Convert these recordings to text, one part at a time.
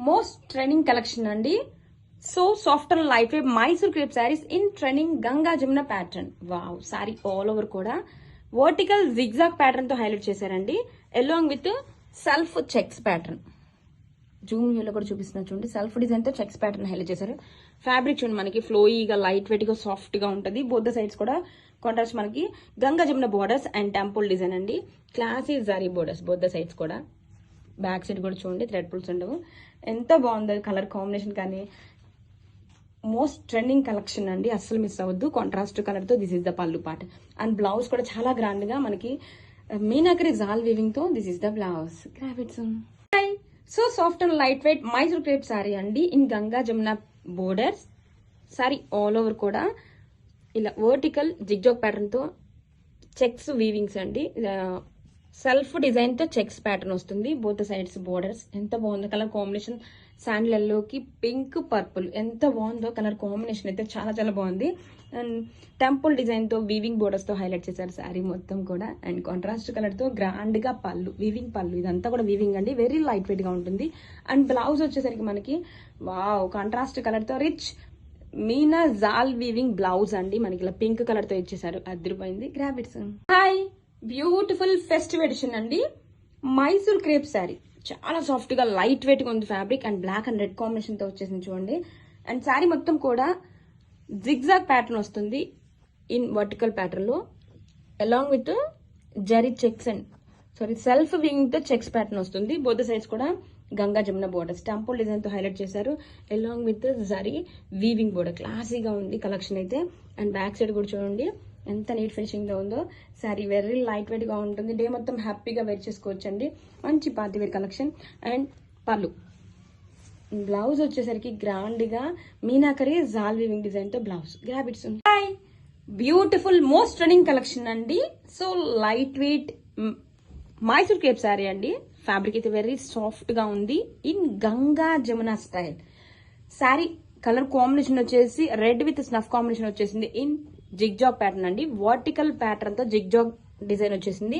Most trending collection అండి. So soft and light weight Mysore crepe saris in trending Ganga Jamuna pattern. Wow, sorry all over కూడా vertical zigzag pattern తో highlight చేశారండి, along with self checks pattern. Zoom వ్యూలో కూడా చూపిస్తున్నా చూడండి, self design తో checks pattern highlight చేశారు. ఫ్యాబ్రిక్ చూడండి, మనకి ఫ్లోయిగా లైట్ వెయిట్ గా సాఫ్ట్ గా ఉంటుంది. బోత్ ద సైడ్స్ కూడా కాంట్రాస్ట్ మనకి Ganga Jamuna borders and temple design అండి. Classy zari borders both the sides కూడా. బ్యాక్ సైడ్ కూడా చూడండి, థ్రెడ్ పుల్స్ ఉండవు. ఎంత బాగుంది కలర్ కాంబినేషన్, కానీ మోస్ట్ ట్రెండింగ్ కలెక్షన్ అండి, అస్సలు మిస్ అవ్వద్దు. కాంట్రాస్ట్ కలర్ తో this is the pallu part and blouse కూడా చాలా గ్రాండ్ గా మనకి మీనాకరి జాల్ వీవింగ్ తో this is the blouse. Graphics so soft and light weight Mysore crepe sari అండి in Ganga Jamuna borders. Sari all over కూడా ఇలా వర్టికల్ జిగ్జాగ్ ప్యాటర్న్ తో చెక్స్ వీవింగ్స్ అండి. సెల్ఫ్ డిజైన్ తో చెక్స్ ప్యాటర్న్ వస్తుంది. Both sides borders. ఎంత బాగుందో కలర్ కాంబినేషన్, శాండిల్ ఎల్లోకి పింక్ పర్పుల్, ఎంత బాగుందో కలర్ కాంబినేషన్ అయితే చాలా చాలా బాగుంది. అండ్ టెంపుల్ డిజైన్ తో వీవింగ్ బోర్డర్స్ తో హైలైట్ చేశారు శారీ మొత్తం కూడా. అండ్ కాంట్రాస్ట్ కలర్ తో గ్రాండ్ గా పళ్ళు, వీవింగ్ పళ్ళు, ఇదంతా కూడా వీవింగ్ అండి, వెరీ లైట్ వెయిట్ గా ఉంటుంది. అండ్ బ్లౌజ్ వచ్చేసరికి మనకి వావ్ కాంట్రాస్ట్ కలర్ తో రిచ్ మీనా జాల్ వీవింగ్ బ్లౌజ్ అండి, మనకి ఇలా పింక్ కలర్ తో ఇచ్చేసారు, అదిరిపోయింది. Graphics hi, beautiful festive edition అండి మైసూర్ క్రేప్ శారీ. చాలా సాఫ్ట్ గా లైట్ వెయిట్ గా ఉంది fabric. And black and red combination తో వచ్చేసింది చూడండి. అండ్ శారీ మొత్తం కూడా జిగ్జాగ్ ప్యాటర్న్ వస్తుంది ఇన్ వర్టికల్ ప్యాటర్న్ లో, along with zari checks and self wing తో చెక్స్ ప్యాటర్న్ వస్తుంది. బోత్ సైడ్స్ కూడా Ganga Jamuna borders temple design తో హైలైట్ చేశారు, along with zari weaving border. క్లాసీగా ఉంది కలెక్షన్ అయితే. అండ్ బ్యాక్ సైడ్ కూడా చూడండి ఎంత నీట్ ఫినిషింగ్ గా ఉందో. శారీ వెరీ లైట్ వెయిట్ గా ఉంటుంది, డే మొత్తం హ్యాపీగా వేర్ చేసుకోవచ్చు అండి. మంచి party wear collection. And pallu, blouse వచ్చేసరికి గ్రాండ్ గా మీనాకరి జాల్ వీవింగ్ డిజైన్ తో blouse. గ్రాబిట్స్ hi, beautiful most trending collection అండి. So light weight Mysore crepe sari అండి. ఫ్యాబ్రిక్ అయితే వెరీ సాఫ్ట్ గా ఉంది in Ganga Jamuna style. Sari colour combination వచ్చేసి రెడ్ విత్ స్నఫ్ కాంబినేషన్ వచ్చేసింది ఇన్ జిగ్జాగ్ ప్యాటర్న్ అండి. వర్టికల్ ప్యాటర్న్ తో జిగ్జాగ్ డిజైన్ వచ్చేసింది,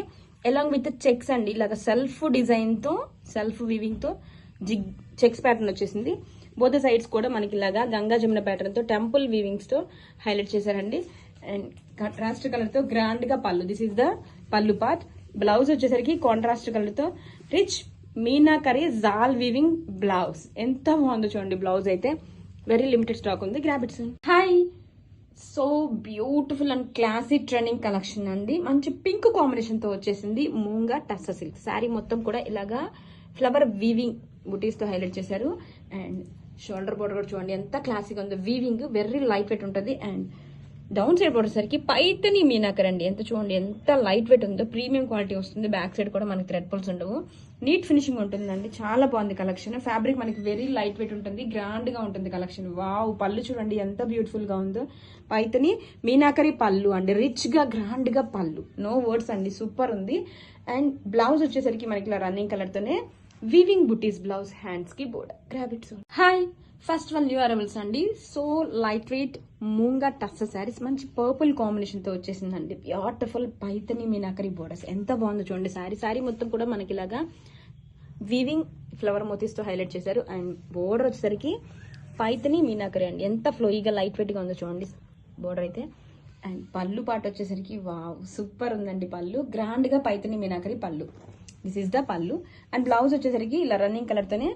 అలాంగ్ విత్ చెక్స్ అండి. ఇలాగ సెల్ఫ్ డిజైన్ తో సెల్ఫ్ వీవింగ్ తో చెక్స్ ప్యాటర్న్ వచ్చేసింది. బోత్ సైడ్స్ కూడా మనకి ఇలాగా గంగా జమున ప్యాటర్న్ తో టెంపుల్ వీవింగ్స్ తో హైలైట్ చేశారండి. అండ్ కాంట్రాస్ట్ కలర్ తో గ్రాండ్ గా పళ్ళు, దిస్ ఇస్ ద పళ్ళు పార్ట్. బ్లౌజ్ వచ్చేసరికి కాంట్రాస్ట్ కలర్ తో rich meenakari jaal weaving blouse. ఎంత బాగుందో చూడండి బ్లౌజ్ అయితే. వెరీ లిమిటెడ్ స్టాక్ ఉంది. Grab its hi, so beautiful and classy trending collection అండి. మంచి పింక్ కాంబినేషన్ తో వచ్చేసింది మూంగా టస్సర్ సిల్క్. శారీ మొత్తం కూడా ఇలాగా ఫ్లవర్ వీవింగ్ బుటీస్ తో హైలైట్ చేశారు. అండ్ షోల్డర్ బోర్డర్ కూడా చూడండి ఎంత క్లాసీగా ఉందో, వీవింగ్ వెరీ లైట్ వెయిట్ ఉంటుంది. అండ్ డౌన్ సైడ్ బోర్డర్ సరికి పైతని మీనాకర్ అండి, ఎంత చూడండి ఎంత లైట్ వెయిట్ ఉందో, ప్రీమియం క్వాలిటీ వస్తుంది. బ్యాక్ సైడ్ కూడా మనకి థ్రెడ్ పుల్స్ ఉండవు, నీట్ ఫినిషింగ్ ఉంటుందండి. చాలా బాగుంది కలెక్షన్. ఫ్యాబ్రిక్ మనకి వెరీ లైట్ వెయిట్ ఉంటుంది, గ్రాండ్ గా ఉంటుంది కలెక్షన్. వావ్, పళ్ళు చూడండి ఎంత బ్యూటిఫుల్ గా ఉందో. పైతని మీనాకరి పళ్ళు అండి, రిచ్ గా గ్రాండ్ గా పళ్ళు, నో వర్డ్స్ అండి, సూపర్ ఉంది. అండ్ బ్లౌజ్ వచ్చేసరికి మనకి ఇలా రన్నింగ్ కలర్ తోనే వీవింగ్ బుటీస్ బ్లౌజ్, హ్యాండ్స్ కి border. Grab its hi, first one new arrivals అండి. So light weight moonga tussar saris, మంచి పర్పుల్ కాంబినేషన్ తో వచ్చేసిందండి. బ్యూటిఫుల్ పైతని మీనాకరి బోర్డర్స్, ఎంత బాగుందో చూడండి. శారీ మొత్తం కూడా మనకి ఇలాగా వీవింగ్ ఫ్లవర్ మోతీస్ తో హైలైట్ చేశారు. అండ్ బోర్డర్ వచ్చేసరికి పైతని మీనాకరి అండి, ఎంత ఫ్లోయిగా లైట్ వెయిట్ గా ఉందో చూడండి బోర్డర్ అయితే. అండ్ పళ్ళు పాట వచ్చేసరికి వావ్ సూపర్ ఉందండి. పళ్ళు గ్రాండ్ గా Paithani meenakari pallu, this is the pallu. And blouse వచ్చేసరికి ఇలా రన్నింగ్ కలర్ తోనే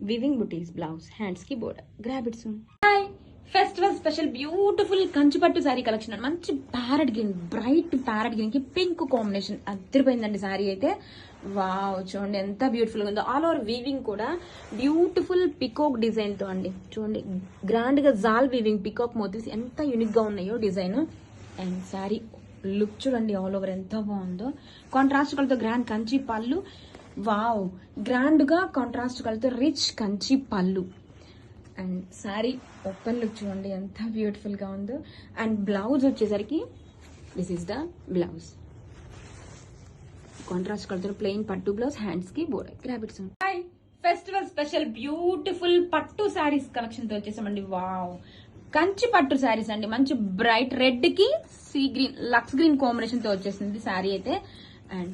వీవింగ్ బుటీస్ బ్లౌజ్, హ్యాండ్స్ కి border. Grab its hi, festival special beautiful కంచిపట్టు శారీ కలెక్షన్ అండి. మంచి parrot green, bright parrot green కి పింక్ కాంబినేషన్, అదిరిపోయిందండి శారీ అయితే. వావ్ చూడండి ఎంత బ్యూటిఫుల్ గా ఉందో. ఆల్ ఓవర్ వీవింగ్ కూడా బ్యూటిఫుల్ పికాక్ డిజైన్ తో అండి, చూడండి గ్రాండ్ గా జాల్ వీవింగ్ పికాక్ మోతీస్ ఎంత యూనిక్ గా ఉన్నాయో డిజైన్. అండ్ శారీ లుక్ చూడండి ఆల్ ఓవర్ ఎంత బాగుందో. కాంట్రాస్ట్ కలర్తో గ్రాండ్ కంచి పళ్ళు, వావ్ గ్రాండ్ గా కాంట్రాస్ట్ కలర్తో rich Kanchi pallu. And sari open look చూడండి ఎంత బ్యూటిఫుల్ గా ఉందో. అండ్ బ్లౌజ్ వచ్చేసరికి this is the blouse, contrast colour plain పట్టు బ్లౌజ్, హ్యాండ్స్ కి border. Grab its hi, festival special beautiful పట్టు శారీస్ కలెక్షన్ తో వచ్చేసామండి. వావ్ కంచి పట్టు శారీస్ అండి, మంచి బ్రైట్ రెడ్ కి సీ గ్రీన్ లక్స్ గ్రీన్ కాంబినేషన్ తో వచ్చేసింది శారీ అయితే. And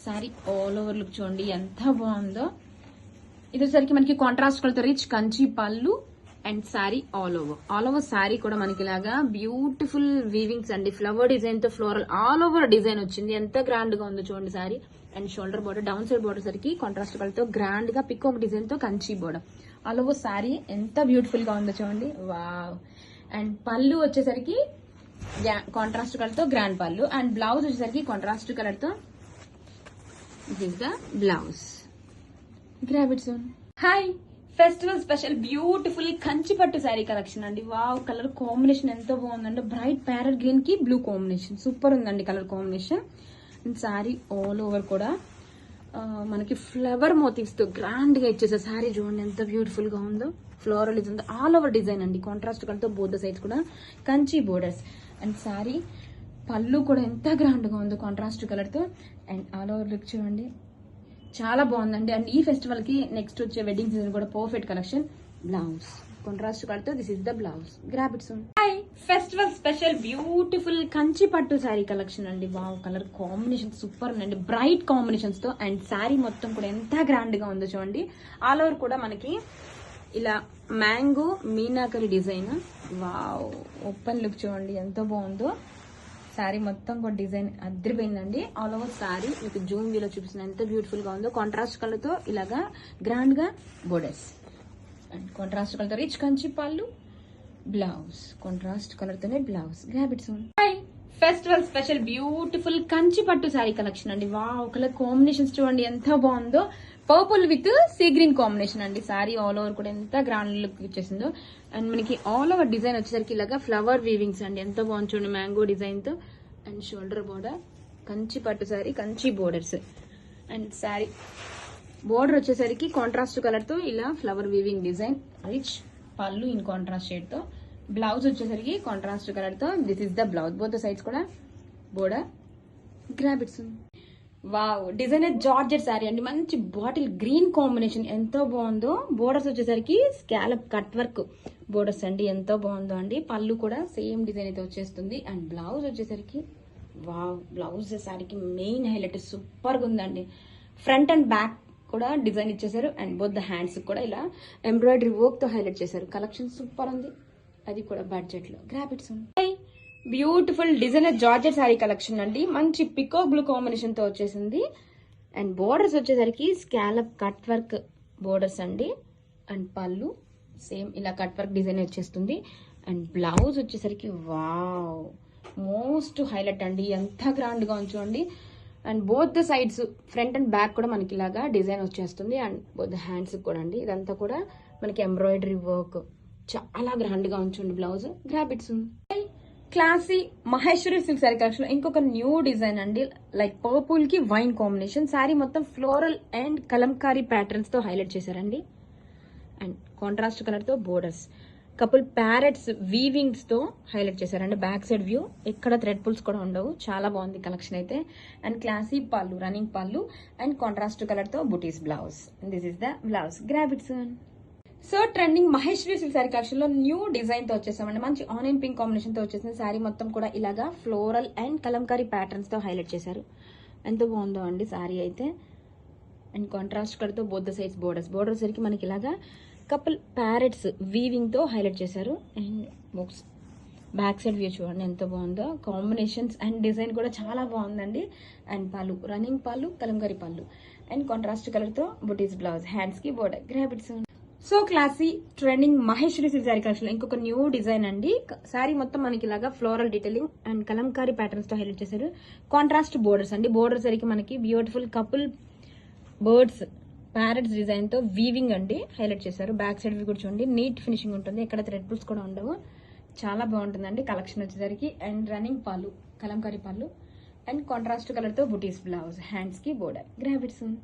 sari all over look చూడండి ఎంత బాగుందో. ఇది వచ్చేసరికి మనకి కాంట్రాస్ట్ కలర్ తో rich Kanchi pallu and sari all over sari కూడా మనకి ఇలాగా బ్యూటిఫుల్ వీవింగ్స్ అండి, ఫ్లవర్ డిజైన్ తో ఫ్లోరల్ ఆల్ ఓవర్ డిజైన్ వచ్చింది. ఎంత గ్రాండ్ గా ఉందో చూడండి sari. And shoulder border, down side border సరికి కాంట్రాస్ట్ కలర్ తో గ్రాండ్ గా పికాక్ డిజైన్ తో Kanchi border all over sorry ఎంత బ్యూటిఫుల్ గా ఉందో చూడండి. వావ్. అండ్ పళ్ళు వచ్చేసరికి కాంట్రాస్ట్ కలర్ తో గ్రాండ్ పళ్ళు అండ్ బ్లౌజ్ వచ్చేసరికి కాంట్రాస్ట్ కలర్ తో this is the blouse. Grab it soon. Hi, festival special beautiful Kanchi పట్టు శారీ కలెక్షన్ అండి. వావ్, కలర్ కాంబినేషన్ ఎంతో బాగుందండి. బ్రైట్ ప్యారెట్ గ్రీన్ కి బ్లూ కాంబినేషన్ సూపర్ ఉందండి colour combination. And sari all over కూడా మనకి ఫ్లవర్ మోటివ్స్ తో గ్రాండ్ గా ఇచ్చేసే శారీ చూడండి ఎంత బ్యూటిఫుల్ గా ఉందో. Floral is all over design అండి, కాంట్రాస్ట్ కలర్ తో బోత్ సైడ్స్ కూడా కంచి బోర్డర్స్. అండ్ శారీ పళ్ళు కూడా ఎంత గ్రాండ్ గా ఉందో కాంట్రాస్ట్ కలర్ తో. అండ్ ఆల్ ఓవర్ లుక్ చూడండి చాలా బాగుందండి. అండ్ ఈ ఫెస్టివల్ కి నెక్స్ట్ వచ్చే వెడ్డింగ్ సీజన్ కూడా perfect collection. Blouse contrast colour తో this is the blouse. Grab it soon. Hi, festival special beautiful Kanchi పట్టు శారీ కలెక్షన్ అండి. వావ్, కలర్ కాంబినేషన్ సూపర్ ఉందండి, బ్రైట్ కాంబినేషన్స్ తో. అండ్ శారీ మొత్తం కూడా ఎంత గ్రాండ్ గా ఉందో చూడండి. ఆల్ ఓవర్ కూడా మనకి ఇలా mango meenakari design. Wow, open look చూడండి ఎంత బాగుందో. శారీ మొత్తం కూడా డిజైన్ అదిరిపోయిందండి. ఆల్ ఓవర్ శారీ మీకు జూమ్ వీలో చూపిస్తున్న ఎంత బ్యూటిఫుల్ గా ఉందో. కాంట్రాస్ట్ కలర్ తో ఇలాగా గ్రాండ్ గా బోర్డర్స్ అండ్ కాంట్రాస్ట్ కలర్ తో రిచ్ కంచి పళ్ళు, బ్లౌజ్ కాంట్రాస్ట్ కలర్ తోనే blouse. Grab it soon. Hi, festival special beautiful Kanchi పట్టు శారీ కలెక్షన్ అండి. వావ్, కలర్ కాంబినేషన్స్ చూడండి ఎంత బాగుందో. Purple with sea green combination అండి. శారీ ఆల్ ఓవర్ కూడా ఎంత గ్రాండ్ లుక్ ఇచ్చేసిందో. అండ్ మనకి ఆల్ ఓవర్ డిజైన్ వచ్చేసరికి ఇలాగా ఫ్లవర్ వీవింగ్స్ అండి, ఎంత బాగుంది చూడండి మ్యాంగో డిజైన్ తో. అండ్ షోల్డర్ బోర్డర్ కంచి పట్టు sari, Kanchi borders. And sari border వచ్చేసరికి కాంట్రాస్ట్ కలర్ తో ఇలా flower weaving design, rich pallu in contrast shade తో. బ్లౌజ్ వచ్చేసరికి కాంట్రాస్ట్ కలర్ తో this is the blouse, both sides కూడా border. Grab it soon. Wow, designer georgette sari అండి, మంచి బాటిల్ గ్రీన్ కాంబినేషన్ ఎంతో బాగుందో. బోర్డర్స్ వచ్చేసరికి స్కాలప్ కట్ వర్క్ బోర్డర్స్ అండి, ఎంతో బాగుందో అండి. పళ్ళు కూడా సేమ్ డిజైన్ అయితే వచ్చేస్తుంది. అండ్ బ్లౌజ్ వచ్చేసరికి వావ్, బ్లౌజ్ శారీకి మెయిన్ హైలైట్ సూపర్ గా ఉందండి. ఫ్రంట్ అండ్ బ్యాక్ కూడా డిజైన్ ఇచ్చేసారు. అండ్ బోత్ ద హ్యాండ్స్ కూడా ఇలా ఎంబ్రాయిడరీ వర్క్ తో హైలైట్ చేశారు. కలెక్షన్ సూపర్ ఉంది, అది కూడా బడ్జెట్ లో. Grab it soon. Beautiful designer georgette sari collection అండి, మంచి పికో బ్లూ కాంబినేషన్ తో వచ్చేసింది. అండ్ బోర్డర్స్ వచ్చేసరికి స్కాలప్ కట్ వర్క్ బోర్డర్స్ అండి. అండ్ పళ్ళు సేమ్ ఇలా కట్ వర్క్ డిజైన్ వచ్చేస్తుంది. అండ్ బ్లౌజ్ వచ్చేసరికి వావ్, మోస్ట్ హైలైట్ అండి, ఎంత గ్రాండ్ గా ఉంచండి. And both the sides front and back కూడా మనకి ఇలాగా డిజైన్ వచ్చేస్తుంది. అండ్ బోత్ ద హ్యాండ్స్ కూడా అండి, ఇదంతా కూడా మనకి ఎంబ్రాయిడరీ వర్క్ చాలా గ్రాండ్ గా ఉంచండి blouse. Grab it soon. Classy Maheshwari silk sari collection ఇంకొక న్యూ డిజైన్ అండి, లైక్ పర్పుల్ కి వైన్ కాంబినేషన్. శారీ మొత్తం ఫ్లోరల్ అండ్ కలంకారీ ప్యాటర్న్స్ తో హైలైట్ చేశారండి. అండ్ కాంట్రాస్ట్ కలర్ తో బోర్డర్స్, కపుల్ ప్యారెట్స్ వీవింగ్స్ తో హైలైట్ చేశారండి. బ్యాక్ సైడ్ వ్యూ ఎక్కడ థ్రెడ్ పుల్స్ కూడా ఉండవు, చాలా బాగుంది కలెక్షన్ అయితే. అండ్ క్లాసీ పళ్ళు, రన్నింగ్ పళ్ళు అండ్ కాంట్రాస్ట్ కలర్ తో butis blouse. This is the blouse. Grab it soon. So trending Maheshwari silk sari collection లో న్యూ డిజైన్ తో వచ్చేసామండి. మంచి ఆనియన్ పింక్ కాంబినేషన్ తో వచ్చేసింది. శారీ మొత్తం కూడా ఇలాగా ఫ్లోరల్ అండ్ కలంకారీ ప్యాటర్న్స్ తో హైలైట్ చేశారు. ఎంత బాగుందో అండి శారీ అయితే. అండ్ కాంట్రాస్ట్ కలర్ తో బోత్ ద సైడ్స్ బోర్డర్స్ సరికి మనకి ఇలాగా కపుల్ ప్యారెట్స్ వీవింగ్ తో హైలైట్ చేశారు. And books back side view చూడండి ఎంత బాగుందో. కాంబినేషన్స్ అండ్ డిజైన్ కూడా చాలా బాగుందండి. అండ్ పళ్ళు, రన్నింగ్ పళ్ళు, కలంకారీ పళ్ళు అండ్ కాంట్రాస్ట్ కలర్ తో బుటీస్ బ్లౌజ్, హ్యాండ్స్ కి border. Grab it soon. So classy trending Maheshwari silk sari collection ఇంకొక న్యూ డిజైన్ అండి. శారీ మొత్తం మనకి ఇలాగా floral detailing and Kalamkari patterns తో హైలైట్ చేశారు. కాంట్రాస్ట్ బోర్డర్స్ అండి, బోర్డర్స్ సరికి మనకి beautiful couple birds parrots design తో వీవింగ్ అండి హైలైట్ చేశారు. బ్యాక్ సైడ్ వ్యూ కూడా చూడండి, నీట్ ఫినిషింగ్ ఉంటుంది, ఎక్కడ థ్రెడ్ పుల్స్ కూడా ఉండవు. చాలా బాగుంటుందండి కలెక్షన్ వచ్చేసరికి. అండ్ రన్నింగ్ పళ్ళు, కలంకారీ పళ్ళు అండ్ కాంట్రాస్ట్ కలర్ తో బుటీస్ బ్లౌజ్, హ్యాండ్స్ కి border. Grab it soon.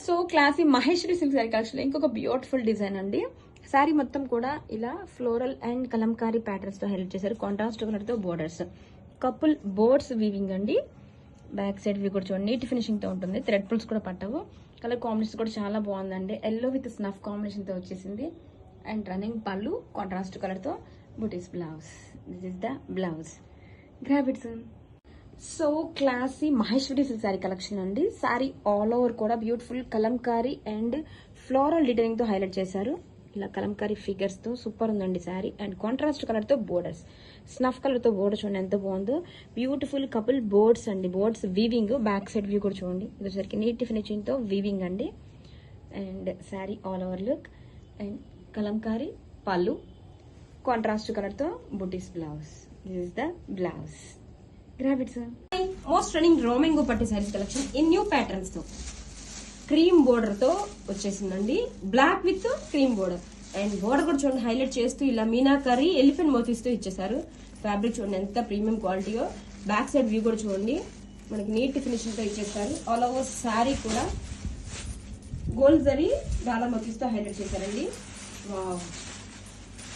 So classy Maheshwari silk sari collection ఇంకొక బ్యూటిఫుల్ డిజైన్ అండి. శారీ మొత్తం కూడా ఇలా ఫ్లోరల్ అండ్ కలంకారీ ప్యాటర్న్స్ తో హైలైట్ చేశారు. కాంట్రాస్ట్ కలర్ తో బోర్డర్స్, కపుల్ బోర్డ్స్ వీవింగ్ అండి. బ్యాక్ సైడ్ వ్యూ కూడా చూడండి, నీట్ ఫినిషింగ్ తో ఉంటుంది, థ్రెడ్ పుల్స్ కూడా పట్టవు. కలర్ కాంబినేషన్ కూడా చాలా బాగుందండి, ఎల్లో విత్ స్నఫ్ కాంబినేషన్ తో వచ్చేసింది. అండ్ రన్నింగ్ పళ్ళు, కాంట్రాస్ట్ కలర్ తో butis blouse. This is the blouse. Grab it soon. So classy Maheshwari silk sari collection అండి. శారీ ఆల్ ఓవర్ కూడా beautiful Kalamkari and floral detailing తో హైలైట్ చేశారు. ఇలా కలంకారీ ఫిగర్స్ తో సూపర్ ఉందండి శారీ. అండ్ కాంట్రాస్ట్ కలర్ తో బోర్డర్స్, స్నఫ్ కలర్ తో బోర్డర్ చూడండి ఎంత బాగుందో. బ్యూటిఫుల్ కపుల్ బోర్డ్స్ అండి, boards weaving. Back side view కూడా చూడండి, ఇది వచ్చేసరికి నీట్ ఫినిషింగ్ తో వీవింగ్ అండి. And sari all over look. And Kalamkari pallu, contrast colour తో butis blouse. This is the blouse. Grab it sir. Most running రోమింగో పట్టు saris collection in new patterns తో క్రీమ్ బోర్డర్ తో వచ్చేసిందండి. Black with cream border. And border కూడా చూడండి హైలైట్ చేస్తూ ఇలా మీనాకరీ ఎలిఫెంట్ మోతీస్ తో ఇచ్చేసారు. ఫ్యాబ్రిక్ చూడండి ఎంత ప్రీమియం క్వాలిటీయో. బ్యాక్ సైడ్ వ్యూ కూడా చూడండి మనకి నీట్ ఫినిషింగ్ తో ఇచ్చేసారు. ఆల్ ఓవర్ శారీ కూడా గోల్డ్ జరీ డాలర్ మోతీస్ తో హైలైట్ చేశారండి. Wow.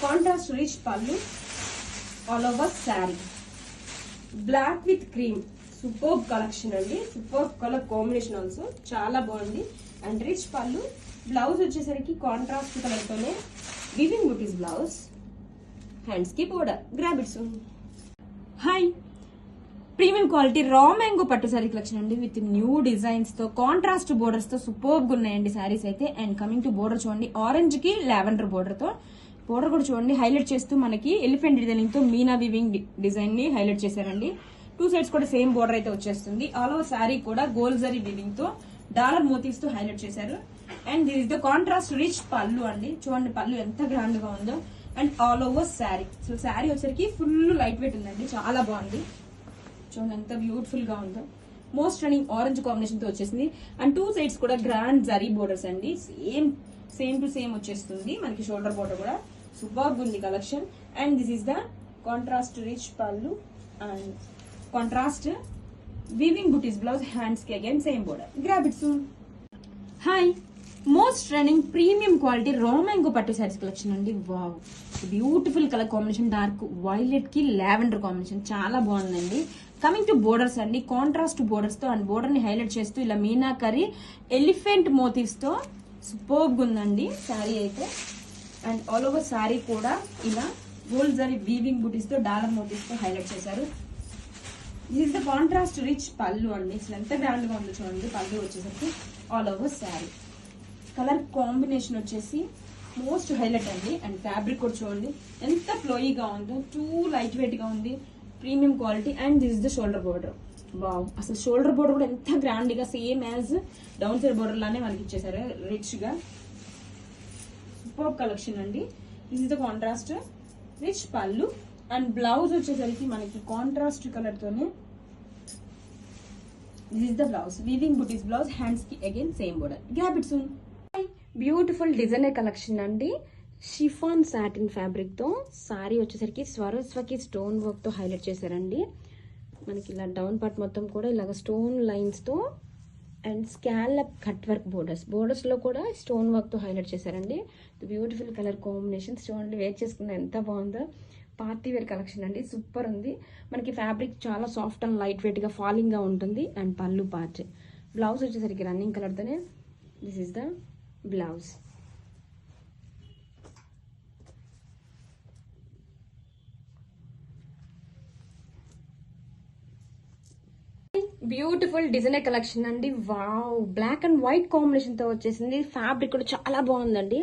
Contrast rich pallu, all over sari black with cream. Super collection అండి, సూపర్ కలర్ కాంబినేషన్ ఆల్సో చాలా బాగుంది. అండ్ రిచ్ పళ్ళు, బ్లౌజ్ వచ్చేసరికి కాంట్రాస్ట్ కలర్ తోనే వివింగ్ బుటీస్ బ్లౌజ్, హ్యాండ్స్ కి border. Grab it soon. Hi, premium quality raw mango పట్టు sari collection అండి with new designs తో contrast borders తో సూపర్ గా ఉన్నాయండి శారీస్ అయితే. అండ్ కమింగ్ టు బోర్డర్ చూడండి ఆరెంజ్ కి లావెండర్ బోర్డర్ తో. బోర్డర్ కూడా చూడండి హైలైట్ చేస్తూ మనకి ఎలిఫెంట్ డిజైనింగ్ తో మీనా వివింగ్ డిజైన్ ని హైలైట్ చేశారండి. టూ సైడ్స్ కూడా సేమ్ బోర్డర్ అయితే వచ్చేస్తుంది. ఆల్ ఓవర్ శారీ కూడా గోల్డ్ జరీ వివింగ్ తో డాలర్ మోటివ్స్ తో హైలైట్ చేశారు. And this is the contrast rich పళ్ళు అండి. చూడండి పళ్ళు ఎంత గ్రాండ్ గా ఉందో. And all over sari. So sari వచ్చరికి ఫుల్ లైట్ వెయిట్ ఉందండి, చాలా బాగుంది. చూడండి ఎంత బ్యూటిఫుల్ గా ఉందో. మోస్ట్ రన్నింగ్ ఆరెంజ్ కాంబినేషన్ తో వచ్చేసింది. అండ్ టూ సైడ్స్ కూడా గ్రాండ్ జరీ బోర్డర్స్ అండి. సేమ్ టు సేమ్ వచ్చేస్తుంది మనకి. షోల్డర్ బోర్డర్ కూడా సూపర్ ఉంది collection. And this is the contrast rich pallu and contrast weaving buttis blouse, hands కి again same border. Grab it soon. Hi, most running premium quality raw mango పట్టు saris collection అండి. Wow, beautiful colour combination. Dark violet కి lavender combination చాలా బాగుందండి. Coming to borders అండి, contrast borders తో and border ని highlight చేస్తూ ఇలా మీనాకరీ ఎలిఫెంట్ మోటివ్స్ తో సూపర్ ఉందండి శారీ అయితే. అండ్ ఆల్ ఓవర్ శారీ కూడా ఇలా గోల్డ్ జరీ వీవింగ్ బుటీస్ తో డాలర్ మోటివ్స్ తో హైలైట్ చేశారు. This is the contrast rich పళ్ళు అండి. అసలు ఎంత గ్రాండ్ గా ఉందో చూడండి పళ్ళు వచ్చేసరికి. All over sari colour combination వచ్చేసి మోస్ట్ హైలైట్ అండి. అండ్ ఫ్యాబ్రిక్ కూడా చూడండి ఎంత ఫ్లోయీగా ఉందో, టూ లైట్ వెయిట్ గా ఉంది, premium quality. And this is the shoulder border. Wow, అసలు షోల్డర్ బోర్డర్ కూడా ఎంత గ్రాండ్ గా same as down side border లానే మనకి ఇచ్చేసారు రిచ్ గా. సూపర్ కలెక్షన్ అండి. This is the contrast rich pallu. And blouse వచ్చేసరికి మనకి కాంట్రాస్ట్ కలర్ తోనే this is the blouse, weaving buttis blouse, hands కి again same border. Grab it soon. Beautiful designer collection అండి. షిఫాన్ సాటిన్ ఫ్యాబ్రిక్ తో sorry వచ్చేసరికి స్వరస్వకి stone work తో highlight చేశారండి. మనకి ఇలా డౌన్ పార్ట్ మొత్తం కూడా ఇలాగ స్టోన్ లైన్స్ తో and scallop cut work borders లో కూడా స్టోన్ వర్క్ తో హైలైట్ చేశారండి. బ్యూటిఫుల్ కలర్ కాంబినేషన్స్ చూడండి, వేర్ చేసుకున్న ఎంత బాగుందో. పార్టీ వేర్ కలెక్షన్ అండి, సూపర్ ఉంది. మనకి ఫ్యాబ్రిక్ చాలా సాఫ్ట్ అండ్ లైట్ వెయిట్ గా ఫాలింగ్ గా ఉంటుంది. అండ్ పళ్ళు పార్ట్, బ్లౌజ్ వచ్చేసరికి రన్నింగ్ కలర్ తోనే this is the blouse. Beautiful designer collection అండి. Wow, black and white combination తో వచ్చేసింది. ఫ్యాబ్రిక్ కూడా చాలా బాగుందండి.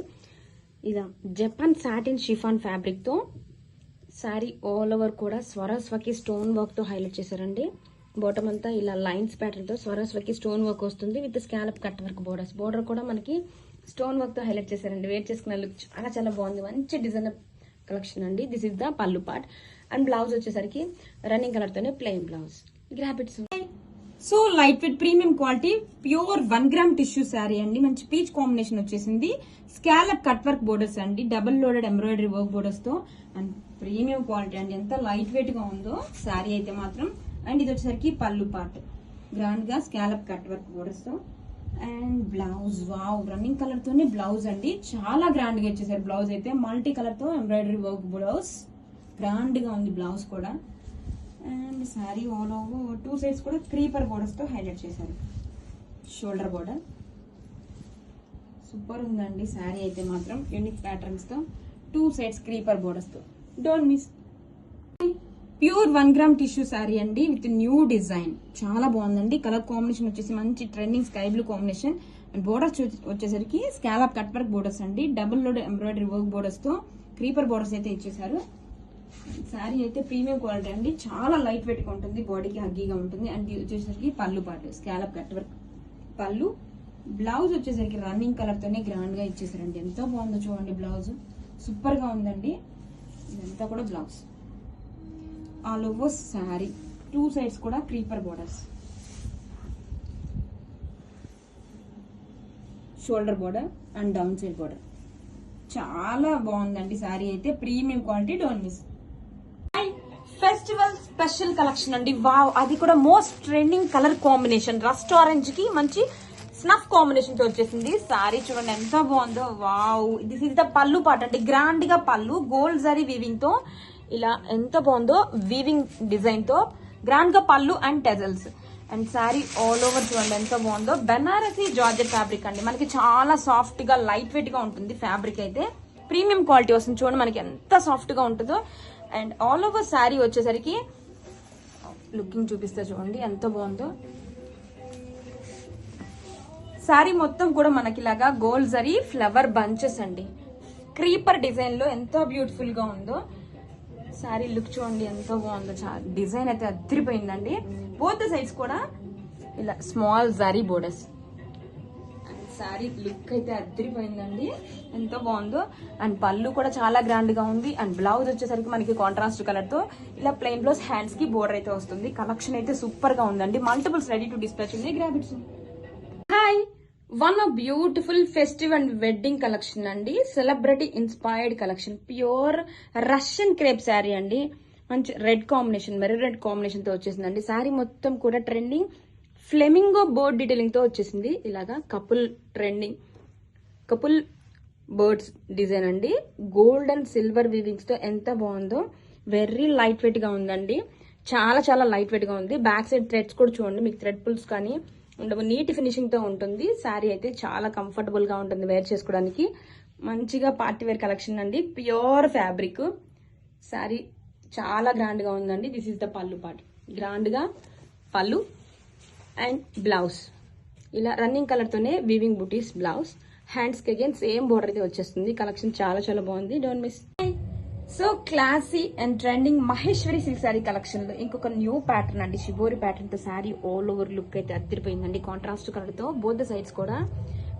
ఇదా జపాన్ సాటిన్ షిఫాన్ ఫ్యాబ్రిక్ తో శారీ ఆల్ ఓవర్ కూడా స్వరస్వకి స్టోన్ వర్క్ తో హైలైట్ చేశారండి. బాటమ్ అంతా ఇలా లైన్స్ ప్యాటర్న్ తో స్వరస్వకి స్టోన్ వర్క్ వస్తుంది with scallop cut work borders. Border కూడా మనకి స్టోన్ వర్క్ తో హైలైట్ చేశారండి. వేర్ చేసుకున్న లుక్ చాలా చాలా బాగుంది. మంచి డిజైనర్ కలెక్షన్ అండి. దిస్ ఇస్ ద పళ్ళు పార్ట్. అండ్ బ్లౌజ్ వచ్చేసరికి రన్నింగ్ కలర్ తోనే plain blouse. Grab it. So light wait premium quality pure 1 gram tissue sari అండి. మంచి పీచ్ కాంబినేషన్ వచ్చేసింది. స్కాలప్ కట్ వర్క్ బోర్డర్స్ అండి, double loaded embroidery work borders తో. And premium quality అండి, ఎంత light weight గా ఉందో శారీ అయితే మాత్రం. అండ్ ఇది వచ్చేసరికి పళ్ళు పార్ట్, గ్రాండ్ గా స్కాలప్ కట్ వర్క్ బోర్డర్స్ తో. And blouse, wow, running colour తోనే బ్లౌజ్ అండి, చాలా గ్రాండ్ గా ఇచ్చేసారు. బ్లౌజ్ అయితే మల్టీ కలర్ తో ఎంబ్రాయిడరీ వర్క్ బ్లౌజ్, గ్రాండ్ గా ఉంది బ్లౌజ్ కూడా. And sari all over two sides కూడా క్రీపర్ బోర్డర్స్ తో హైలైట్ చేశారు. షోల్డర్ బోర్డర్ సూపర్ ఉందండి శారీ అయితే మాత్రం. యూనిక్ ప్యాటర్న్స్ తో టూ సైడ్స్ క్రీపర్ బోర్డర్స్ తో. Don't miss. Pure 1 gram tissue sari అండి విత్ న్యూ డిజైన్, చాలా బాగుందండి. కలర్ కాంబినేషన్ వచ్చేసి మంచి trending sky blue combination. Borders వచ్చేసరికి స్కాలప్ కట్ వర్క్ బోర్డర్స్ అండి, double load embroidery work borders తో క్రీపర్ బోర్డర్స్ అయితే ఇచ్చేసారు. శారీ అయితే ప్రీమియం క్వాలిటీ అండి, చాలా లైట్ వెయిట్ గా ఉంటుంది, బాడీకి హగ్గీగా ఉంటుంది. అండ్ ఇది వచ్చేసరికి పళ్ళు పాటు స్కాలప్ కట్ వర్క్ పళ్ళు. బ్లౌజ్ వచ్చేసరికి రన్నింగ్ కలర్ తోనే గ్రాండ్ గా ఇచ్చేసారండి. ఎంతో బాగుందో చూడండి, బ్లౌజ్ సూపర్ గా ఉందండి. ఇదంతా కూడా blouse. All over sari 2 sides కూడా creeper borders, shoulder border and down side border. చాలా బాగుందండి శారీ అయితే, premium quality, don't miss. Festival special collection అండి, వావ్, అది కూడా most trending colour combination, rust orange కి మంచి స్నఫ్ కాంబినేషన్ తో వచ్చేసింది. సారీ చూడండి ఎంత బాగుందో, వావ్. దిస్ ఇస్ ద పళ్ళు పార్ట్ అంటే గ్రాండ్ గా పళ్ళు, గోల్డ్ జరీ వీవింగ్ తో ఇలా ఎంత బాగుందో, వీవింగ్ డిజైన్ తో గ్రాండ్ గా pallu and tassels. And sari all over చూడండి ఎంత బాగుందో. బెనారసీ జార్జెట్ ఫ్యాబ్రిక్ అండి, మనకి చాలా సాఫ్ట్ గా లైట్ వెయిట్ గా ఉంటుంది. ఫ్యాబ్రిక్ అయితే ప్రీమియం క్వాలిటీ వస్తుంది, చూడండి మనకి ఎంత సాఫ్ట్ గా ఉంటుందో. అండ్ ఆల్ ఓవర్ శారీ వచ్చేసరికి లుకింగ్ చూపిస్తా చూడండి ఎంత బాగుందో. శారీ మొత్తం కూడా మనకి ఇలాగా గోల్డ్ జరీ ఫ్లవర్ బంచెస్ అండి, క్రీపర్ డిజైన్ లో ఎంత బ్యూటిఫుల్ గా ఉందో. శారీ లుక్ చూడండి ఎంత బాగుందో, డిజైన్ అయితే అదిరిపోయిందండి. బోత్ సైడ్స్ కూడా ఇలా small zari borders. Sari look అయితే అదిరిపోయిందండి, ఎంతో బాగుందో. అండ్ పళ్ళు కూడా చాలా గ్రాండ్ గా ఉంది. అండ్ బ్లౌజ్ వచ్చేసరికి మనకి కాంట్రాస్ట్ కలర్ తో ఇలా ప్లెయిన్ బ్లౌజ్, హ్యాండ్స్ కి బోర్డర్ అయితే వస్తుంది. కలెక్షన్ అయితే సూపర్ గా ఉందండి, మల్టిపుల్స్ రెడీ టు డిస్పాచ్ ఉంది. Grab it. Hi, one of beautiful festive and wedding collection అండి, celebrity inspired collection, pure Russian crepe sari అండి. మంచి red combination, maroon red combination తో వచ్చేసిందండి. శారీ మొత్తం కూడా ట్రెండింగ్ ఫ్లెమింగో బర్డ్ డీటెయిలింగ్ తో వచ్చేసింది. ఇలాగా couple trending couple birds design అండి, గోల్డ్ అండ్ సిల్వర్ వీవింగ్స్ తో ఎంత బాగుందో. వెరీ లైట్ వెయిట్ గా ఉందండి, చాలా చాలా లైట్ వెయిట్ గా ఉంది. బ్యాక్ సైడ్ థ్రెడ్స్ కూడా చూడండి, మీకు థ్రెడ్ పుల్స్ కానీ ఉండవు, నీట్ ఫినిషింగ్ తో ఉంటుంది. శారీ అయితే చాలా కంఫర్టబుల్ గా ఉంటుంది వేర్ చేసుకోవడానికి. మంచిగా పార్టీ వేర్ కలెక్షన్ అండి, ప్యూర్ ఫ్యాబ్రిక్. శారీ చాలా గ్రాండ్ గా ఉందండి. దిస్ ఇస్ ద పళ్ళు పార్ట్, గ్రాండ్ గా పళ్ళు అండ్ బ్లౌజ్ ఇలా రన్నింగ్ కలర్ తోనే వీవింగ్ బుటీస్ బ్లౌజ్. హ్యాండ్స్ కి అగైన్ సేమ్ బోర్డర్ అయితే వచ్చేస్తుంది. కలెక్షన్ చాలా చాలా బాగుంది, don't miss. So classy and trending Maheshwari silk sari collection లో ఇంకొక న్యూ ప్యాటర్న్ అండి, షిబోరి ప్యాటర్న్ తో శారీ ఆల్ ఓవర్ లుక్ అయితే అదిరిపోయిందండి. కాంట్రాస్ట్ కలర్ తో బోత్ సైడ్స్ కూడా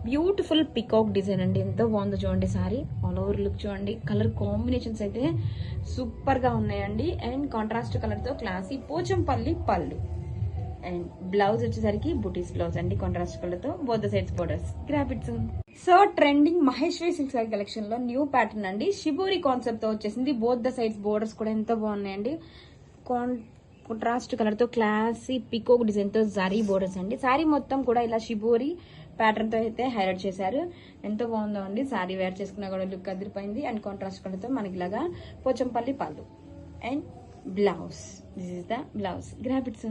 బ్యూటిఫుల్ పికాక్ డిజైన్ అండి, ఎంతో బాగుందో చూడండి. శారీ ఆల్ ఓవర్ లుక్ చూడండి, కలర్ కాంబినేషన్స్ అయితే సూపర్ గా ఉన్నాయండి. అండ్ కాంట్రాస్ట్ కలర్ తో classy Pochampally pallu. And blouse వచ్చేసరికి బుటీస్ బ్లౌజ్ అండి, కాంట్రాస్ట్ కలర్ తో both sides borders. Grab it. So trending Maheshwari silk sari collection లో న్యూ ప్యాటర్న్ అండి, షిబోరి కాన్సెప్ట్ తో వచ్చేసింది. బోత్ ద సైడ్స్ బోర్డర్స్ కూడా ఎంతో బాగున్నాయండి. కాంట్రాస్ట్ కలర్ తో క్లాసీ పికోక్ డిజైన్ తో జరీ బోర్డర్స్ అండి. శారీ మొత్తం కూడా ఇలా షిబోరి ప్యాటర్న్ తో అయితే హైలైట్ చేశారు. ఎంతో బాగుందో అండి, శారీ వేర్ చేసుకున్నా కూడా లుక్ అదిరిపోయింది. అండ్ కాంట్రాస్ట్ కలర్ తో మనకి ఇలాగా Pochampally pallu and blouse. This is the blouse. Grab it.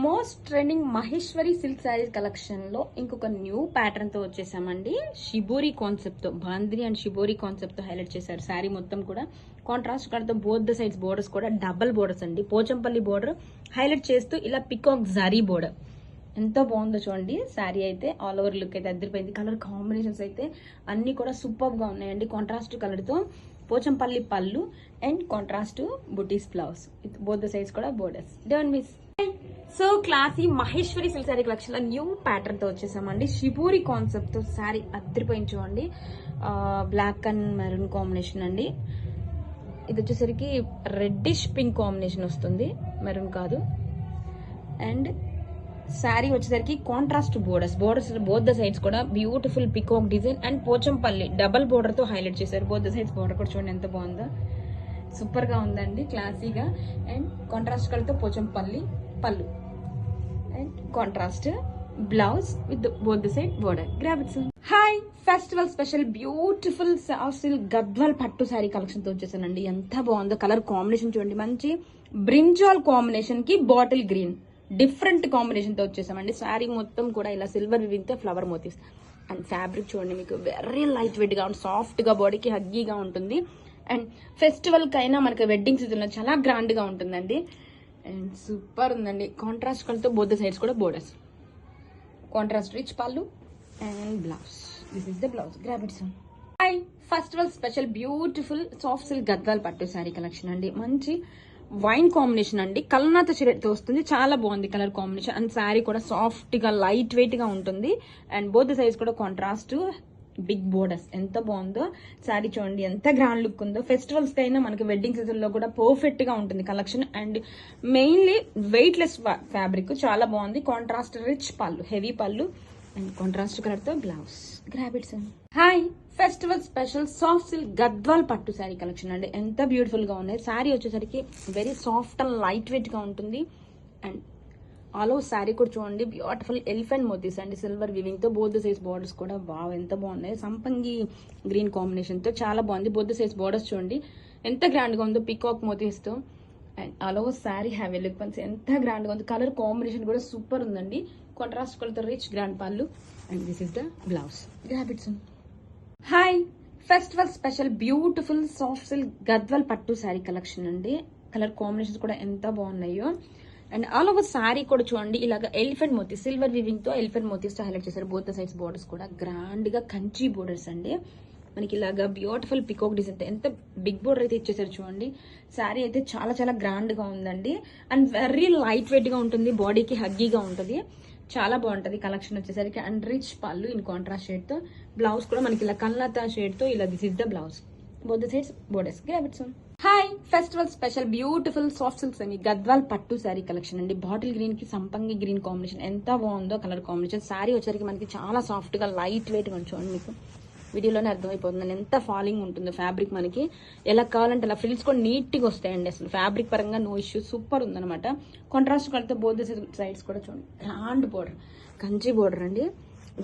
Most trending Maheshwari silk saris collection లో ఇంకొక న్యూ ప్యాటర్న్ తో వచ్చేసామండి. షిబోరి కాన్సెప్ట్ తో, బాంద్రి అండ్ షిబోరి కాన్సెప్ట్ తో హైలైట్ చేశారు. శారీ మొత్తం కూడా కాంట్రాస్ట్ కలర్ తో బోత్ ద సైడ్స్ బోర్డర్స్ కూడా డబల్ బోర్డర్స్ అండి. పోచంపల్లి బోర్డర్ హైలైట్ చేస్తూ ఇలా పికాక్ జరీ బోర్డర్. ఎంతో బాగుందో చూడండి. శారీ అయితే ఆల్ ఓవర్ లుక్ అయితే అదిరిపోయింది. కలర్ కాంబినేషన్స్ అయితే అన్ని కూడా సూపర్ గా ఉన్నాయండి. కాంట్రాస్ట్ కలర్ తో Pochampally pallu and contrast butis blouse with both the sides కూడా borders. Don't miss. So classy Maheshwari silk sari collection లో న్యూ ప్యాటర్న్ తో వచ్చేసామండి. షిబోరి కాన్సెప్ట్ తో శారీ అదిరిపోయింది చూడండి. బ్లాక్ అండ్ మెరూన్ కాంబినేషన్ అండి. ఇది వచ్చేసరికి రెడ్డిష్ పింక్ కాంబినేషన్ వస్తుంది, మెరూన్ కాదు. అండ్ శారీ వచ్చేసరికి contrast borders both the sides కూడా beautiful peacock design and Pochampally double border తో హైలైట్ చేశారు. బోత్ ద సైడ్స్ బోర్డర్ కూడా చూడండి ఎంత బాగుందో, సూపర్ గా ఉందండి, క్లాసీగా. అండ్ కాంట్రాస్ట్ కలర్ తో Pochampally pallu and contrast blouse with both the side border. Grab it. Hi, festival special beautiful silk Gadwal పట్టు శారీ కలెక్షన్ తో వచ్చేసానండి. ఎంత బాగుందో, కలర్ కాంబినేషన్ చూడండి, మంచి బ్రింజాల్ కాంబినేషన్ కి బాటిల్ గ్రీన్ డిఫరెంట్ కాంబినేషన్ తో వచ్చేసామండి. శారీ మొత్తం కూడా ఇలా సిల్వర్ వివింగ్ తో ఫ్లవర్ మోటివ్స్. అండ్ ఫ్యాబ్రిక్ చూడండి, మీకు వెరీ లైట్ వెయిట్ గా సాఫ్ట్ గా బాడీకి హగ్గీగా ఉంటుంది. అండ్ ఫెస్టివల్ కైనా మనకి వెడ్డింగ్ సీజన్ లో చాలా గ్రాండ్ గా ఉంటుందండి. అండ్ సూపర్ ఉందండి. కాంట్రాస్ట్ కలర్ తో బోత్ సైడ్స్ కూడా borders, contrast rich pallu and blouse. This is the blouse. Grab it some. Hi, festival special beautiful soft silk Gadwal పట్టు శారీ కలెక్షన్ అండి. మంచి వైన్ కాంబినేషన్ అండి, కల్నాత తో వస్తుంది. చాలా బాగుంది కలర్ కాంబినేషన్. అండ్ శారీ కూడా సాఫ్ట్ గా లైట్ వెయిట్ గా ఉంటుంది. అండ్ బోత్ సైజ్ కూడా కాంట్రాస్ట్, బిగ్ బోర్డర్స్. ఎంత బాగుందో శారీ చూడండి, ఎంత గ్రాండ్ లుక్ ఉందో. ఫెస్టివల్స్ కి అయినా మనకి వెడ్డింగ్ సీజన్ లో కూడా పర్ఫెక్ట్ గా ఉంటుంది collection. And mainly weight less fabric, చాలా బాగుంది. కాంట్రాస్ట్ రిచ్ పళ్ళు, హెవీ పళ్ళు అండ్ కాంట్రాస్ట్ కలర్ తో blouse. Grab it some. Hi, festival special soft silk Gadwal పట్టు శారీ కలెక్షన్ అండి. ఎంత బ్యూటిఫుల్ గా ఉన్నాయి. శారీ వచ్చేసరికి very soft and light weight గా ఉంటుంది. అండ్ ఆల్ ఓవర్ శారీ కూడా చూడండి, బ్యూటిఫుల్ ఎలిఫెంట్ మోతీస్ అండి, సిల్వర్ వివింగ్ తో. బోత్ సైజ్ బార్డర్స్ కూడా వావ్ ఎంత బాగున్నాయి. సంపంగి గ్రీన్ కాంబినేషన్ తో చాలా బాగుంది. బోత్ సైజ్ బార్డర్స్ చూడండి ఎంత గ్రాండ్ గా ఉందో, పికాక్ మోతీస్ తో. And all over sari have a look ఎంత గ్రాండ్ గా ఉంది. కలర్ కాంబినేషన్ కూడా సూపర్ ఉందండి. కాంట్రాస్ట్ కలర్ తో రిచ్ గ్రాండ్ పళ్ళు. And this is the blouse. Grab it some. Hi, festival special beautiful soft silk Gadwal పట్టు శారీ కలెక్షన్ అండి. కలర్ కాంబినేషన్స్ కూడా ఎంత బాగున్నాయో. అండ్ ఆల్ ఓవర్ శారీ కూడా చూడండి ఇలాగ ఎలిఫెంట్ మోతీస్, సిల్వర్ వివింగ్ తో ఎలిఫెంట్ మోతీస్ తో హైలైట్ చేశారు. బోత్ సైడ్స్ బోర్డర్స్ కూడా గ్రాండ్ గా కంచి బోర్డర్స్ అండి. మనకి ఇలాగా బ్యూటిఫుల్ పికాక్ డిజైన్, ఎంత బిగ్ బోర్డర్ అయితే ఇచ్చేసారు చూడండి. శారీ అయితే చాలా చాలా గ్రాండ్ గా ఉందండి. అండ్ వెరీ లైట్ వెయిట్ గా ఉంటుంది, బాడీకి హగ్గీగా ఉంటుంది. చాలా బాగుంటది కలెక్షన్ వచ్చేసరికి. And rich pallu in contrast shade తో. బ్లౌజ్ కూడా మనకి ఇలా కల్నాత షేడ్ తో ఇలా this is the blouse. Both sides borders. Grab it some. Hi, festival special beautiful soft silk semi Gadwal పట్టు శారీ కలెక్షన్ అండి. బాటిల్ గ్రీన్ కి సంపంగి గ్రీన్ కాంబినేషన్ ఎంత బాగుందో కలర్ కాంబినేషన్. శారీ వచ్చేసరికి మనకి చాలా సాఫ్ట్ గా లైట్ వెయిట్ గా చూడండి, మీకు వీడియోలోనే అర్థమైపోతుంది ఎంత ఫాలింగ్ ఉంటుందో ఫ్యాబ్రిక్. మనకి ఎలా కావాలంటే అలా ఫ్రిల్స్ కూడా నీట్ గా వస్తాయండి. అసలు ఫ్యాబ్రిక్ పరంగా నో ఇష్యూ, సూపర్ ఉందన్నమాట. కాంట్రాస్ట్ కలర్ తో బోత్ సైడ్స్ కూడా చూడండి గ్రాండ్ బోర్డర్, కంచి బోర్డర్ అండి.